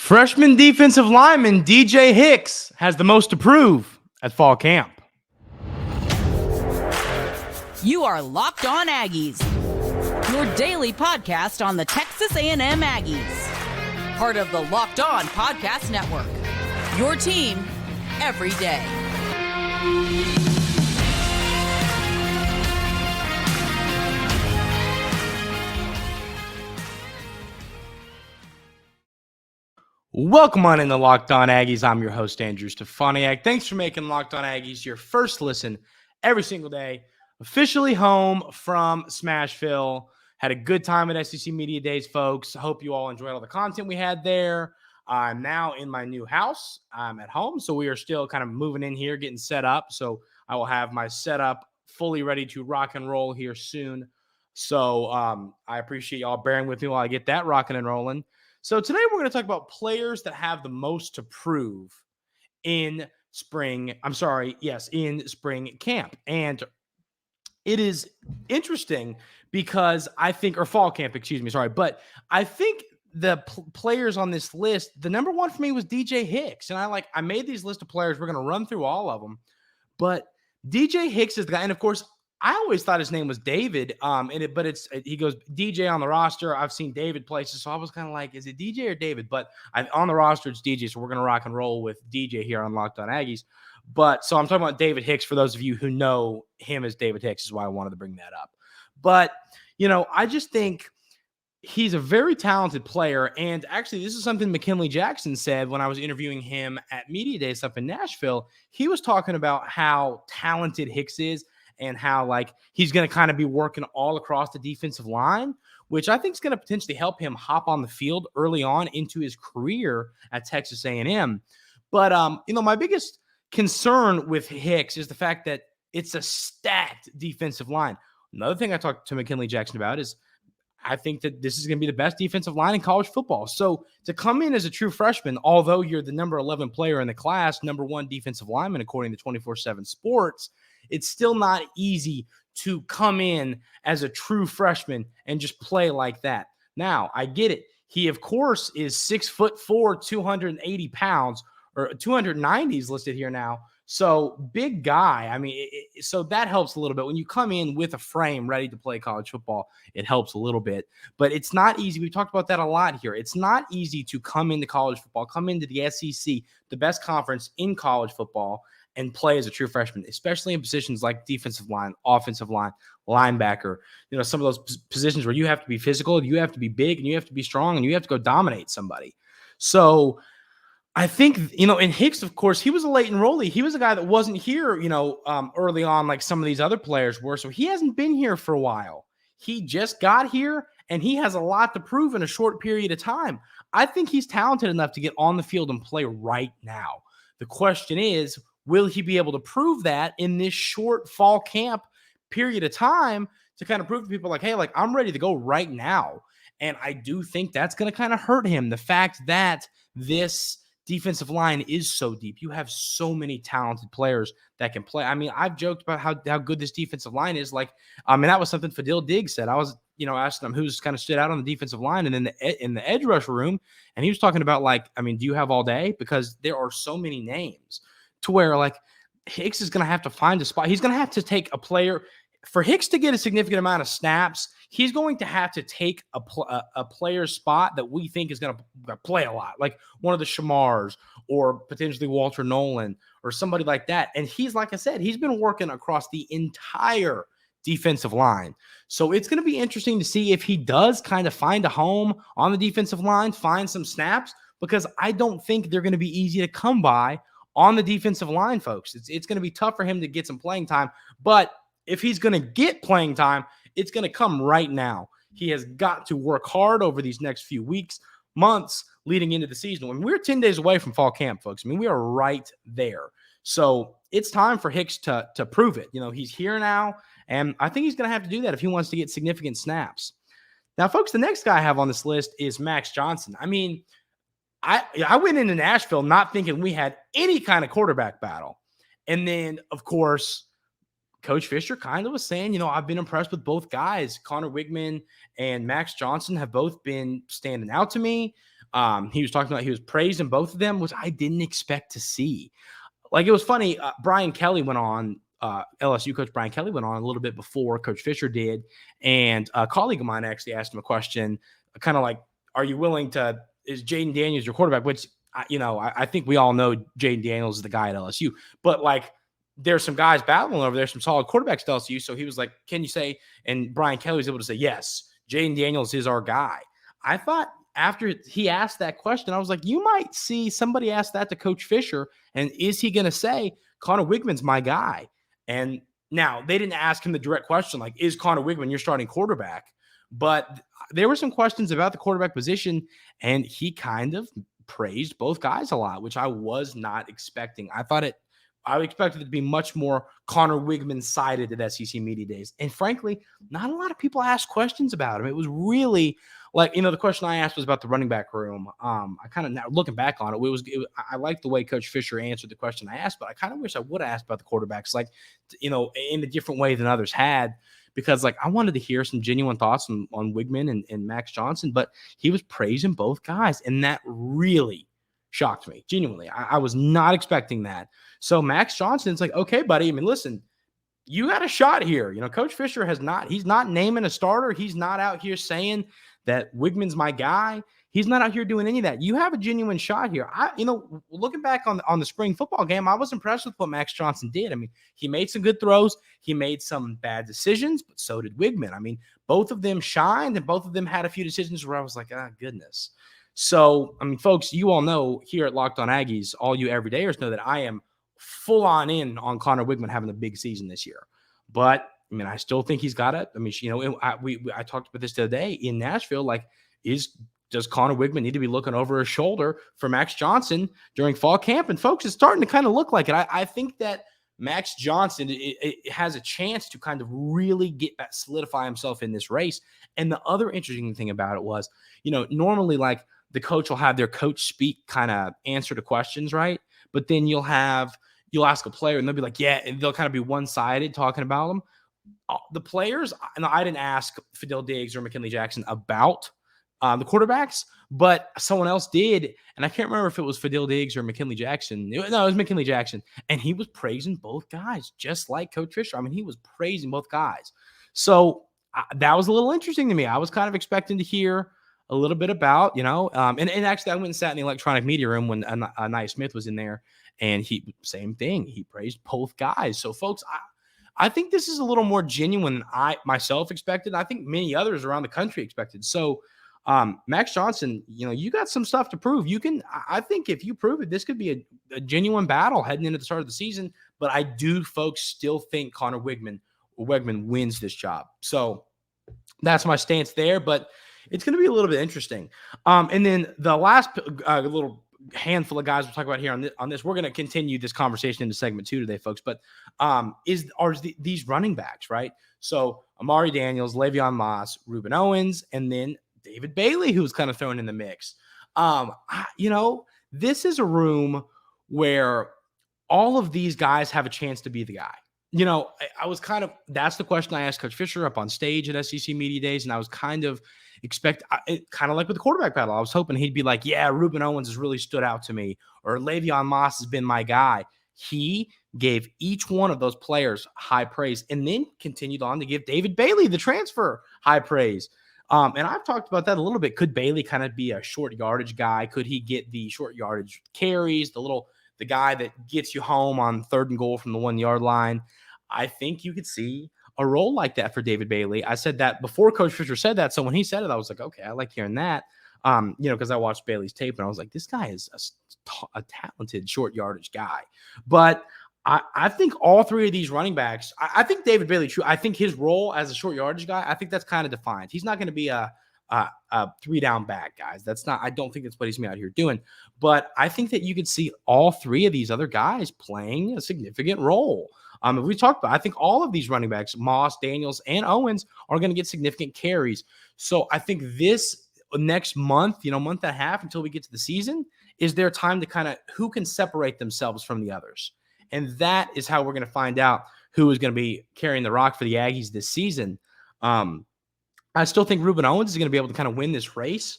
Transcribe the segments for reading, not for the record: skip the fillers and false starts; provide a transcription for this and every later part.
Freshman defensive lineman DJ Hicks has the most to prove at fall camp. You are Locked On Aggies, your daily podcast on the Texas A&M Aggies. Part of the Locked On Podcast Network, your team every day. Welcome on into Locked On Aggies. I'm your host, Andrew Stefaniak. Thanks for making Locked On Aggies your first listen every single day. Officially home from Smashville. Had a good time at SEC Media Days, folks. Hope you all enjoyed all the content we had there. I'm now in my new house. I'm at home, so we are still kind of moving in here, getting set up. So I will have my setup fully ready to rock and roll here soon. So I appreciate y'all bearing with me while I get that rocking and rolling. So today we're going to talk about players that have the most to prove in spring camp. And it is interesting because I think, or fall camp, but I think the players on this list, the number one for me was DJ Hicks. And I made these list of players. We're going to run through all of them. But DJ Hicks is the guy. And of course, I always thought his name was David, he goes DJ on the roster. I've seen David places, so I was kind of like, is it DJ or David? But on the roster, it's DJ, so we're going to rock and roll with DJ here on Locked On Aggies. But so I'm talking about David Hicks. For those of you who know him as David Hicks is why I wanted to bring that up. But, I just think he's a very talented player. And actually, this is something McKinley Jackson said when I was interviewing him at Media Days up in Nashville. He was talking about how talented Hicks is, and how he's going to kind of be working all across the defensive line, which I think is going to potentially help him hop on the field early on into his career at Texas A&M. But, my biggest concern with Hicks is the fact that it's a stacked defensive line. Another thing I talked to McKinley Jackson about is I think that this is going to be the best defensive line in college football. So to come in as a true freshman, although you're the number 11 player in the class, number one defensive lineman, according to 24/7 Sports, it's still not easy to come in as a true freshman and just play like that. Now, I get it. He, of course, is 6'4", 280 pounds, or 290 is listed here now. So big guy. So that helps a little bit. When you come in with a frame ready to play college football, it helps a little bit. But it's not easy. We talked about that a lot here. It's not easy to come into college football, come into the SEC, the best conference in college football, and play as a true freshman, especially in positions like defensive line, offensive line, linebacker, some of those positions where you have to be physical, you have to be big, and you have to be strong, and you have to go dominate somebody. So I think, in Hicks, of course, he was a late enrollee. He was a guy that wasn't here, early on like some of these other players were. So he hasn't been here for a while. He just got here, and he has a lot to prove in a short period of time. I think he's talented enough to get on the field and play right now. The question is, will he be able to prove that in this short fall camp period of time to kind of prove to people hey, I'm ready to go right now? And I do think that's going to kind of hurt him. The fact that this defensive line is so deep. You have so many talented players that can play. I've joked about how good this defensive line is. That was something Fadil Diggs said. I was, asking him who's kind of stood out on the defensive line and in the edge rush room. And he was talking about do you have all day? Because there are so many names to where Hicks is going to have to find a spot. He's going to have to take a player. For Hicks to get a significant amount of snaps, he's going to have to take a player's spot that we think is going to play a lot, like one of the Shamars or potentially Walter Nolen or somebody like that. And he's, like I said, he's been working across the entire defensive line. So it's going to be interesting to see if he does kind of find a home on the defensive line, find some snaps, because I don't think they're going to be easy to come by on the defensive line, folks. It's going to be tough for him to get some playing time, but if he's going to get playing time, it's going to come right now. He has got to work hard over these next few weeks, months leading into the season. We're 10 days away from fall camp, folks. We are right there. So it's time for Hicks to prove it. He's here now, and I think he's going to have to do that if he wants to get significant snaps. Now, folks, the next guy I have on this list is Max Johnson. I went into Nashville not thinking we had any kind of quarterback battle. And then, of course, Coach Fisher kind of was saying, I've been impressed with both guys. Connor Wigman and Max Johnson have both been standing out to me. He was talking about he was praised in both of them, which I didn't expect to see. Like, it was funny. Brian Kelly went on, LSU coach Brian Kelly went on a little bit before Coach Fisher did. And a colleague of mine actually asked him a question, kind of like, are you willing to, is Jaden Daniels your quarterback? Which, I think we all know Jaden Daniels is the guy at LSU. But, like, there's some guys battling over there, some solid quarterbacks at LSU. So he was like, can you say, and Brian Kelly was able to say, yes, Jaden Daniels is our guy. I thought after he asked that question, I was like, you might see somebody ask that to Coach Fisher, and is he going to say, Connor Wigman's my guy? And now they didn't ask him the direct question, like, is Connor Wigman your starting quarterback? But there were some questions about the quarterback position, and he kind of praised both guys a lot, which I was not expecting. I expected it to be much more Connor Wigman sided at SEC Media Days. And frankly, not a lot of people asked questions about him. It was really like, the question I asked was about the running back room. I kind of, now looking back on it, I liked the way Coach Fisher answered the question I asked, but I kind of wish I would have asked about the quarterbacks, like, in a different way than others had, because, like, I wanted to hear some genuine thoughts on Wigman and Max Johnson, but he was praising both guys. And that really shocked me. Genuinely. I was not expecting that. So Max Johnson's like, okay, buddy. I mean, listen, you got a shot here. Coach Fisher he's not naming a starter. He's not out here saying that Wigman's my guy. He's not out here doing any of that. You have a genuine shot here. Looking back on the spring football game, I was impressed with what Max Johnson did. I mean, he made some good throws. He made some bad decisions, but so did Wigman. I mean, both of them shined, and both of them had a few decisions where I was like, goodness. So, I mean, folks, you all know here at Locked On Aggies, all you everydayers know that I am full on in on Connor Wigman having a big season this year. But, I mean, I still think he's got it. I mean, I talked about this the other day in Nashville. Like, does Connor Wigman need to be looking over his shoulder for Max Johnson during fall camp? And, folks, it's starting to kind of look like it. I think that Max Johnson it has a chance to kind of really solidify himself in this race. And the other interesting thing about it was, normally, like, the coach will have their coach speak kind of answer to questions, right? But then you'll ask a player and they'll be like, yeah, and they'll kind of be one-sided talking about them. The players, and I didn't ask Fidel Diggs or McKinley Jackson about the quarterbacks, but someone else did. And I can't remember if it was Fidel Diggs or McKinley Jackson. No, it was McKinley Jackson. And he was praising both guys, just like Coach Fisher. I mean, he was praising both guys. So that was a little interesting to me. I was kind of expecting to hear a little bit about, and actually I went and sat in the electronic media room when Anaya Smith was in there, and same thing. He praised both guys. So, folks, I think this is a little more genuine than I myself expected. I think many others around the country expected. So, Max Johnson, you got some stuff to prove. I think if you prove it, this could be a genuine battle heading into the start of the season. But I do, folks, still think Connor Wigman wins this job. So that's my stance there. But it's going to be a little bit interesting. And then the last little handful of guys we'll talk about here on this, we're going to continue this conversation into segment 2 today, folks. But these running backs, right? So Amari Daniels, Le'Veon Moss, Reuben Owens, and then David Bailey, who's kind of thrown in the mix. This is a room where all of these guys have a chance to be the guy. I was that's the question I asked Coach Fisher up on stage at SEC Media Days, and I was kind of kind of like with the quarterback battle. I was hoping he'd be like, yeah, Reuben Owens has really stood out to me, or Le'Veon Moss has been my guy. He gave each one of those players high praise, and then continued on to give David Bailey, the transfer, high praise. And I've talked about that a little bit. Could Bailey kind of be a short yardage guy? Could he get the short yardage carries, the guy that gets you home on 3rd and goal from the 1-yard line? I think you could see a role like that for David Bailey. I said that before Coach Fisher said that. So when he said it, I was like, okay, I like hearing that. Because I watched Bailey's tape and I was like, this guy is a talented short yardage guy. But I think all three of these running backs, I think David Bailey, I think his role as a short yardage guy, I think that's kind of defined. He's not going to be a 3-down back, guys. I don't think that's what he's out here doing. But I think that you could see all three of these other guys playing a significant role. We talked about, I think all of these running backs, Moss, Daniels, and Owens, are going to get significant carries. So I think this next month, month and a half until we get to the season, is their time to kind of who can separate themselves from the others. And that is how we're going to find out who is going to be carrying the rock for the Aggies this season. I still think Reuben Owens is going to be able to kind of win this race,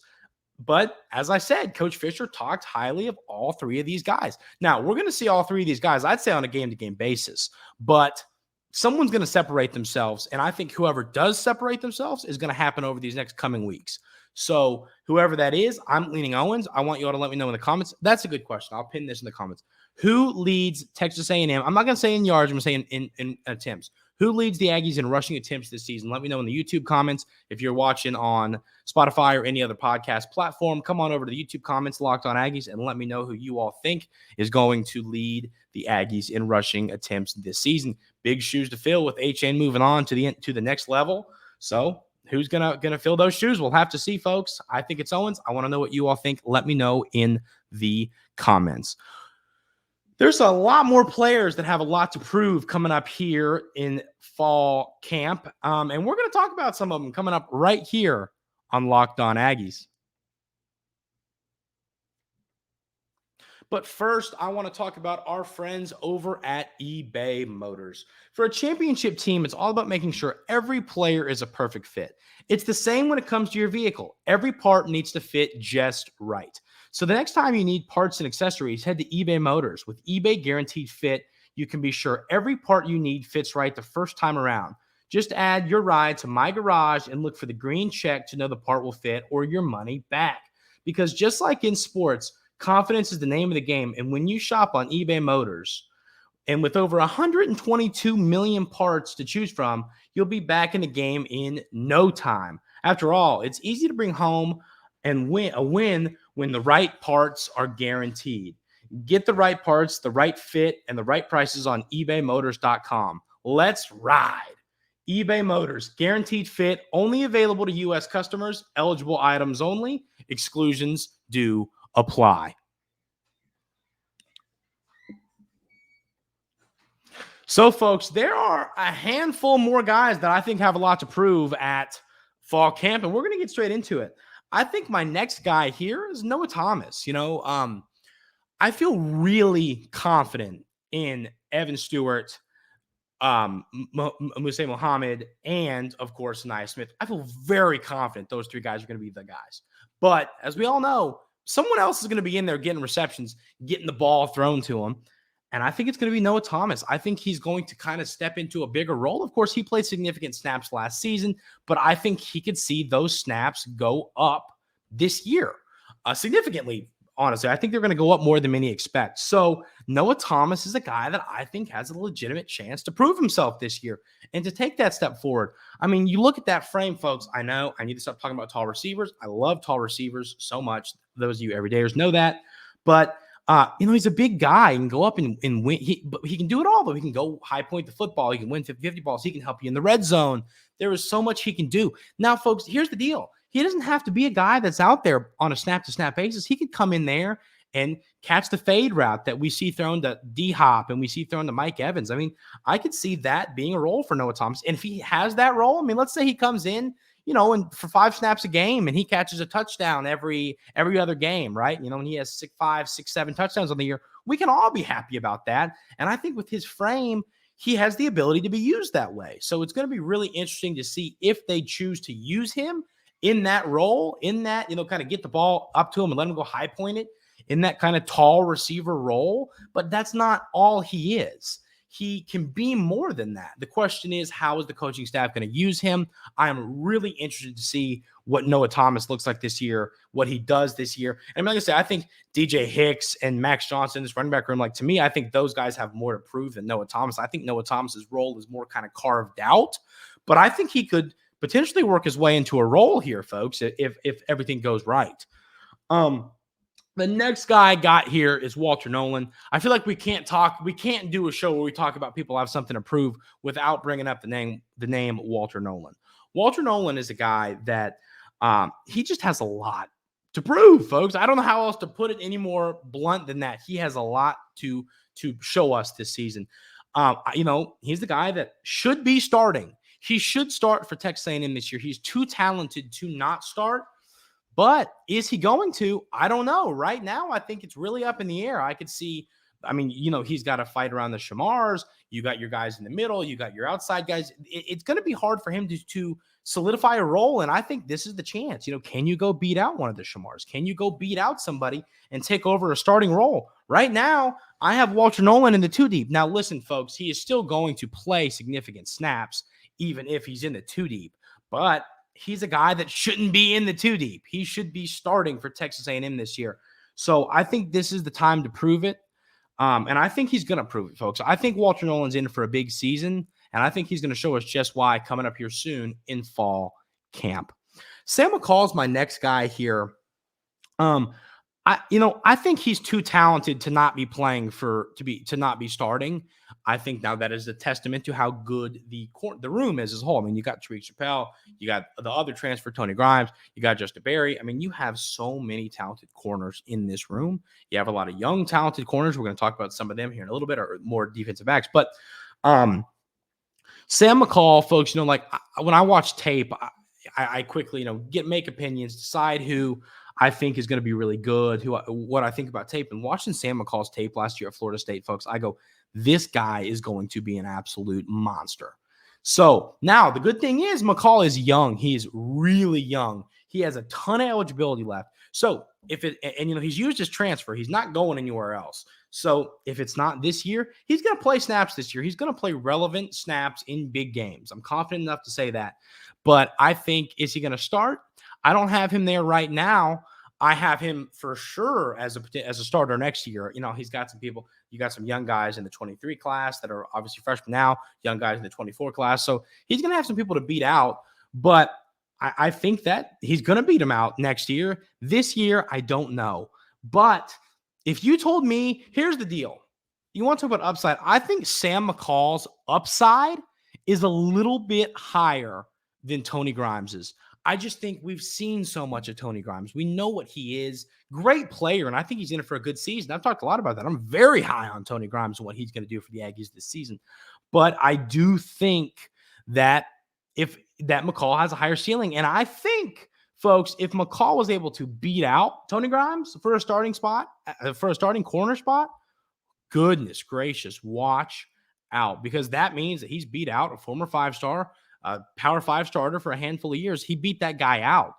But as I said, Coach Fisher talked highly of all three of these guys. Now, we're going to see all three of these guys, I'd say, on a game-to-game basis. But someone's going to separate themselves. And I think whoever does separate themselves is going to happen over these next coming weeks. So whoever that is, I'm leaning Owens. I want you all to let me know in the comments. That's a good question. I'll pin this in the comments. Who leads Texas A&M? I'm not going to say in yards. I'm going to say in attempts. Who leads the Aggies in rushing attempts this season? Let me know in the YouTube comments. If you're watching on Spotify or any other podcast platform, come on over to the YouTube comments, Locked On Aggies, and let me know who you all think is going to lead the Aggies in rushing attempts this season. Big shoes to fill with HN moving on to the next level. So who's gonna fill those shoes? We'll have to see, folks. I think it's Owens. I want to know what you all think. Let me know in the comments. There's a lot more players that have a lot to prove coming up here in fall camp. And we're going to talk about some of them coming up right here on Locked On Aggies. But first, I want to talk about our friends over at eBay Motors. For a championship team, it's all about making sure every player is a perfect fit. It's the same when it comes to your vehicle. Every part needs to fit just right. So the next time you need parts and accessories, head to eBay Motors. With eBay Guaranteed Fit, you can be sure every part you need fits right the first time around. Just add your ride to My Garage and look for the green check to know the part will fit or your money back. Because just like in sports, confidence is the name of the game. And when you shop on eBay Motors, and with over 122 million parts to choose from, you'll be back in the game in no time. After all, it's easy to bring home and win when the right parts are guaranteed. Get the right parts, the right fit, and the right prices on ebaymotors.com. Let's ride. eBay Motors, guaranteed fit, only available to U.S. customers, eligible items only, exclusions do apply. So, folks, there are a handful more guys that I think have a lot to prove at fall camp, and we're going to get straight into it. I think my next guy here is Noah Thomas. I feel really confident in Evan Stewart, Musa Muhammad, and, of course, Nia Smith. I feel very confident those three guys are going to be the guys. But as we all know, someone else is going to be in there getting receptions, getting the ball thrown to him. And I think it's going to be Noah Thomas. I think he's going to kind of step into a bigger role. Of course, he played significant snaps last season, but I think he could see those snaps go up this year significantly. Honestly, I think they're going to go up more than many expect. So Noah Thomas is a guy that I think has a legitimate chance to prove himself this year and to take that step forward. I mean, you look at that frame, folks. I know I need to stop talking about tall receivers. I love tall receivers so much. Those of you everydayers know that. But he's a big guy. He can go up and win. He can do it all, though. He can go high point the football. He can win 50-50 balls. He can help you in the red zone. There is so much he can do. Now, folks, here's the deal. He doesn't have to be a guy that's out there on a snap-to-snap basis. He could come in there and catch the fade route that we see thrown to D-Hop and we see thrown to Mike Evans. I mean, I could see that being a role for Noah Thomas. And if he has that role, I mean, let's say he comes in, and for 5 snaps a game and he catches a touchdown every other game, right? And he has 5, 6, 7 touchdowns on the year. We can all be happy about that. And I think with his frame, he has the ability to be used that way. So it's going to be really interesting to see if they choose to use him in that role, in that, kind of get the ball up to him and let him go high point it in that kind of tall receiver role. But that's not all he is. He can be more than that. The question is, how is the coaching staff going to use him? I am really interested to see what Noah Thomas looks like this year, what he does this year. And like I said, I think DJ Hicks and Max Johnson, this running back room, to me, I think those guys have more to prove than Noah Thomas. I think Noah Thomas's role is more kind of carved out, but I think he could potentially work his way into a role here, folks, if everything goes right. The next guy I got here is Walter Nolen. I feel like we can't do a show where we talk about people who have something to prove without bringing up the name Walter Nolen. Walter Nolen is a guy that he just has a lot to prove, folks. I don't know how else to put it any more blunt than that. He has a lot to show us this season. He's the guy that should be starting. He should start for Texas A&M this year. He's too talented to not start. But is he going to? I don't know. Right now, I think it's really up in the air. I could see I mean, he's got to fight around the Shamars. You got your guys in the middle. You got your outside guys. It's going to be hard for him to solidify a role. And I think this is the chance. Can you go beat out one of the Shamars? Can you go beat out somebody and take over a starting role? Right now, I have Walter Nolen in the 2 deep. Now, listen, folks, he is still going to play significant snaps, even if he's in the 2 deep. But he's a guy that shouldn't be in the 2 deep. He should be starting for Texas A&M this year. So I think this is the time to prove it. And I think he's going to prove it, folks. I think Walter Nolen's in for a big season, and I think he's going to show us just why coming up here soon in fall camp. Sam McCall is my next guy here. I think he's too talented to not be playing to not be starting. I think now that is a testament to how good the room is as a whole. I mean, you got Tariq Chappelle, you got the other transfer, Tony Grimes, you got Justin Berry. I mean, you have so many talented corners in this room. You have a lot of young, talented corners. We're going to talk about some of them here in a little bit, or more defensive backs. But Sam McCall, folks, when I watch tape, I quickly, make opinions, decide who I think is going to be really good, what I think about tape. And watching Sam McCall's tape last year at Florida State, folks, I go, this guy is going to be an absolute monster. So now the good thing is McCall is young. He is really young. He has a ton of eligibility left. So he's used his transfer. He's not going anywhere else. So if it's not this year, he's going to play snaps this year. He's going to play relevant snaps in big games. I'm confident enough to say that. But I think, is he going to start? I don't have him there right now. I have him for sure as a starter next year. He's got some people. You got some young guys in the 23 class that are obviously freshmen now, young guys in the 24 class. So he's going to have some people to beat out. But I think that he's going to beat him out next year. This year, I don't know. But if you told me, here's the deal. You want to talk about upside? I think Sam McCall's upside is a little bit higher than Tony Grimes's. I just think we've seen so much of Tony Grimes. We know what he is. Great player, and I think he's in it for a good season. I've talked a lot about that. I'm very high on Tony Grimes and what he's going to do for the Aggies this season. But I do think that McCall has a higher ceiling. And I think, folks, if McCall was able to beat out Tony Grimes for a starting spot, for a starting corner spot, goodness gracious, watch out. Because that means that he's beat out a former 5-star, Power 5 starter for a handful of years. He beat that guy out.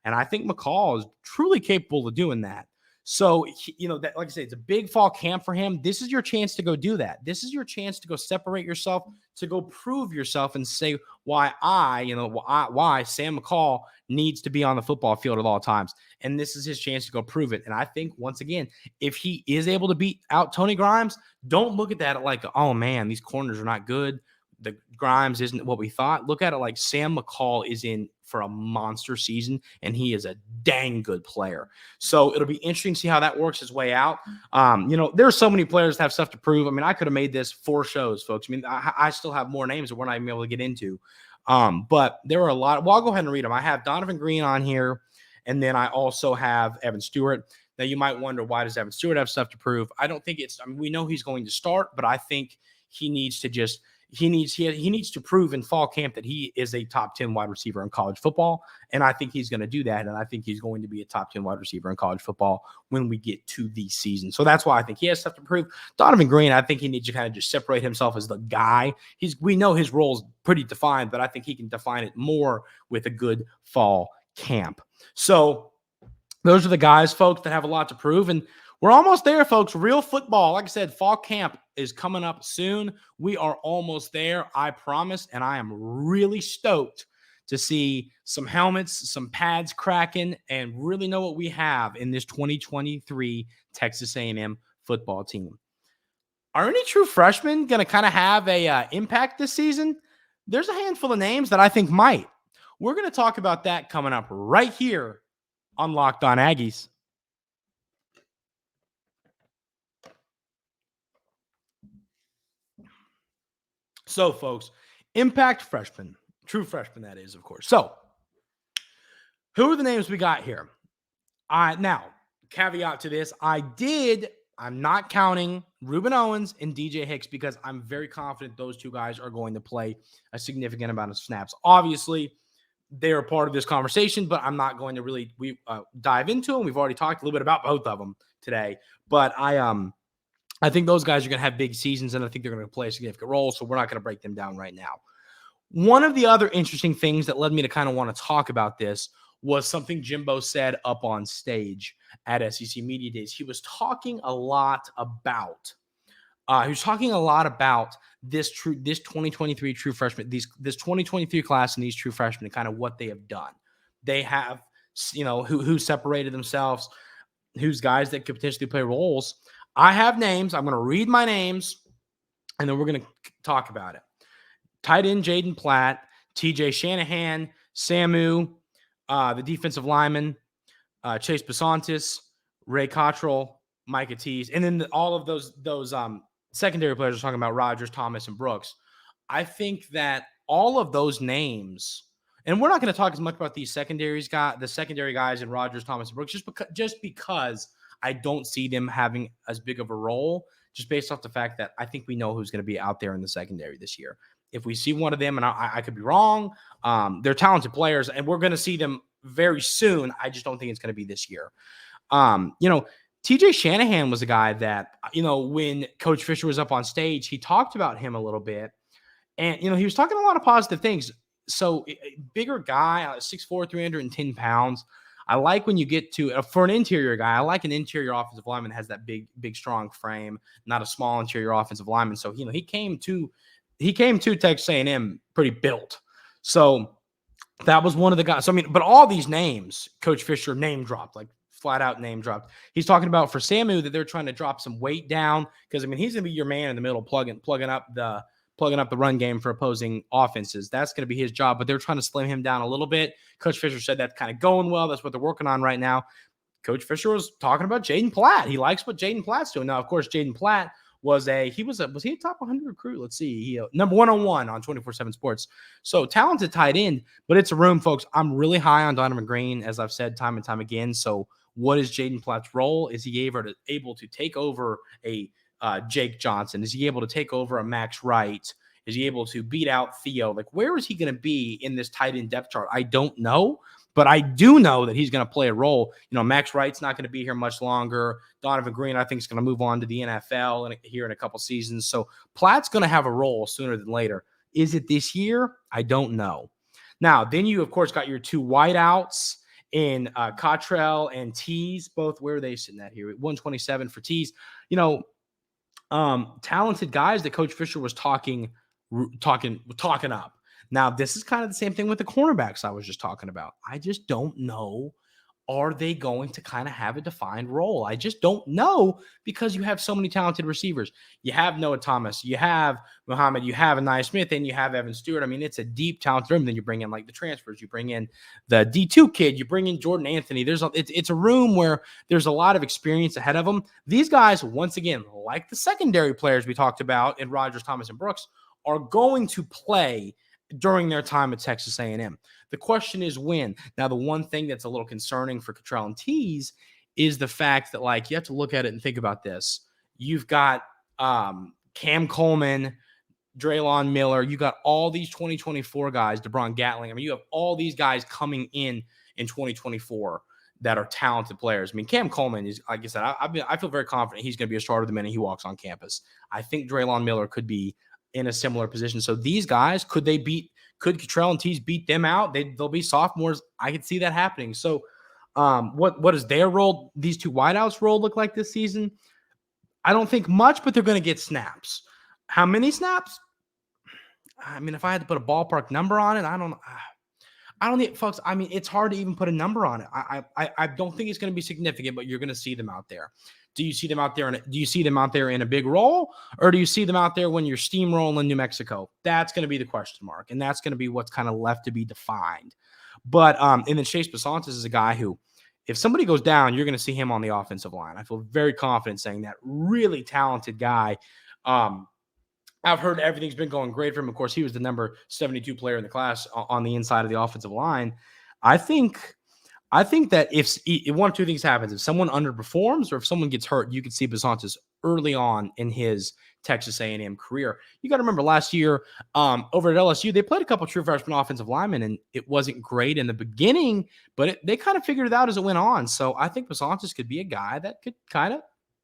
And I think McCall is truly capable of doing that. So, like I say, it's a big fall camp for him. This is your chance to go do that. This is your chance to go separate yourself, to go prove yourself and say why why Sam McCall needs to be on the football field at all times. And this is his chance to go prove it. And I think, once again, if he is able to beat out Tony Grimes, don't look at that like, oh man, these corners are not good. The Grimes isn't what we thought. Look at it like Sam McCall is in for a monster season, and he is a dang good player. So it'll be interesting to see how that works his way out. There are so many players that have stuff to prove. I mean, I could have made this 4 shows, folks. I mean, I still have more names that we're not even able to get into. But there are a lot. Well, I'll go ahead and read them. I have Donovan Green on here, and then I also have Evan Stewart. Now, you might wonder, why does Evan Stewart have stuff to prove? I don't think we know he's going to start, but I think he needs to just – he needs to prove in fall camp that he is a top 10 wide receiver in college football. And I think he's going to do that. And I think he's going to be a top 10 wide receiver in college football when we get to the season. So that's why I think he has stuff to prove. Donovan Green, I think he needs to kind of just separate himself as the guy. We know his role is pretty defined, but I think he can define it more with a good fall camp. So those are the guys, folks, that have a lot to prove. And we're almost there, folks. Real football. Like I said, fall camp is coming up soon. We are almost there, I promise. And I am really stoked to see some helmets, some pads cracking, and really know what we have in this 2023 Texas A&M football team. Are any true freshmen going to kind of have a impact this season? There's a handful of names that I think might. We're going to talk about that coming up right here on Locked On Aggies. So, folks, impact freshmen, true freshmen, that is, of course. So, who are the names we got here? Now, caveat to this, I'm not counting Reuben Owens and DJ Hicks because I'm very confident those two guys are going to play a significant amount of snaps. Obviously, they're a part of this conversation, but I'm not going to really dive into them. We've already talked a little bit about both of them today, but I think those guys are going to have big seasons, and I think they're going to play a significant role, so we're not going to break them down right now. One of the other interesting things that led me to kind of want to talk about this was something Jimbo said up on stage at SEC Media Days. He was talking a lot about this 2023 true freshman, this 2023 class and these true freshmen, and kind of what they have done. They have, who separated themselves, who's guys that could potentially play roles. I have names. I'm going to read my names, and then we're going to talk about it. Tight end Jaden Platt, TJ Shanahan, Samu, the defensive lineman, Chase Bisontis, Ray Cottrell, Micah Tease, and then all of those secondary players are talking about Rogers, Thomas, and Brooks. I think that all of those names, and we're not going to talk as much about the secondary guys and Rogers, Thomas, and Brooks, just because I don't see them having as big of a role, just based off the fact that I think we know who's going to be out there in the secondary this year. If we see one of them, and I could be wrong, they're talented players, and we're going to see them very soon. I just don't think it's going to be this year. TJ Shanahan was a guy that, when Coach Fisher was up on stage, he talked about him a little bit, and, he was talking a lot of positive things. So bigger guy, 6'4", 310 pounds. I like when you get to, for an interior guy, I like an interior offensive lineman that has that big, strong frame, not a small interior offensive lineman. So, he came to Texas A&M pretty built. So that was one of the guys. So, but all these names, Coach Fisher name dropped, like flat out name dropped. He's talking about for Samu that they're trying to drop some weight down because, he's going to be your man in the middle, plugging up the run game for opposing offenses. That's going to be his job, but they're trying to slim him down a little bit. Coach Fisher said that's kind of going well. That's what they're working on right now. Coach Fisher was talking about Jaden Platt. He likes what Jaden Platt's doing. Now, of course, Jaden Platt was he a top 100 recruit? Let's see. He number 101 on 24/7 Sports. So talented tight end, but it's a room, folks. I'm really high on Donovan Green, as I've said time and time again. So what is Jaden Platt's role? Is he able to take over a Jake Johnson? Is he able to take over a Max Wright? Is he able to beat out Theo? Like, where is he going to be in this tight end depth chart? I don't know, but I do know that he's going to play a role. Max Wright's not going to be here much longer. Donovan Green, I think, is going to move on to the NFL here in a couple seasons. So Platt's going to have a role sooner than later. Is it this year? I don't know. Now, then you, of course, got your two wideouts in Cottrell and Tease. Both, where are they sitting at here? 127 for Tease. Talented guys that Coach Fisher was talking up. Now, this is kind of the same thing with the cornerbacks I was just talking about. I just don't know. Are they going to kind of have a defined role? I just don't know because you have so many talented receivers. You have Noah Thomas, you have Muhammad, you have Anaya Smith, and you have Evan Stewart. It's a deep, talented room. Then you bring in like the transfers. You bring in the D2 kid. You bring in Jordan Anthony. It's a room where there's a lot of experience ahead of them. These guys, once again, like the secondary players we talked about in Rogers, Thomas, and Brooks, are going to play during their time at Texas A&M. The question is when. Now, the one thing that's a little concerning for Cottrell and Tease is the fact that, you have to look at it and think about this. You've got Cam Coleman, Draylon Miller. You got all these 2024 guys, DeBron Gatling. You have all these guys coming in 2024 that are talented players. Cam Coleman is, like I said, I feel very confident he's going to be a starter the minute he walks on campus. I think Draylon Miller could be in a similar position. So these guys, could Cottrell and Tease beat them out? They'll be sophomores. I could see that happening. So what is their role? These two wideouts role look like this season? I don't think much, but they're going to get snaps. How many snaps? If I had to put a ballpark number on it, I don't need, folks. It's hard to even put a number on it. I don't think it's going to be significant, but you're going to see them out there. Do you see them out there in a big role, or do you see them out there when you're steamrolling New Mexico? That's going to be the question mark, and that's going to be what's kind of left to be defined. But and then Chase Bisontis is a guy who, if somebody goes down, you're going to see him on the offensive line. I feel very confident saying that. Really talented guy. I've heard everything's been going great for him. Of course, he was the number 72 player in the class on the inside of the offensive line. I think that if one of two things happens, if someone underperforms or if someone gets hurt, you could see Bisontis early on in his Texas A&M career. You got to remember last year over at LSU, they played a couple true freshman offensive linemen, and it wasn't great in the beginning, but they kind of figured it out as it went on. So I think Bisontis could be a guy that could kind of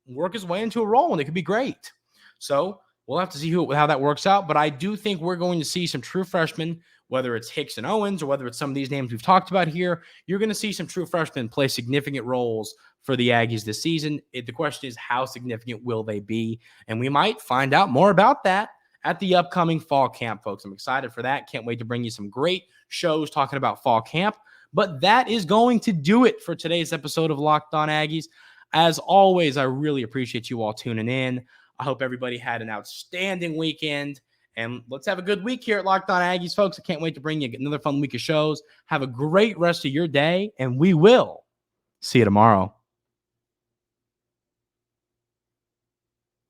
work his way into a role, and it could be great. So we'll have to see how that works out. But I do think we're going to see some true freshmen, whether it's Hicks and Owens or whether it's some of these names we've talked about here. You're going to see some true freshmen play significant roles for the Aggies this season. The question is, how significant will they be? And we might find out more about that at the upcoming fall camp, folks. I'm excited for that. Can't wait to bring you some great shows talking about fall camp. But that is going to do it for today's episode of Locked On Aggies. As always, I really appreciate you all tuning in. I hope everybody had an outstanding weekend. And let's have a good week here at Locked On Aggies, folks. I can't wait to bring you another fun week of shows. Have a great rest of your day, and we will see you tomorrow.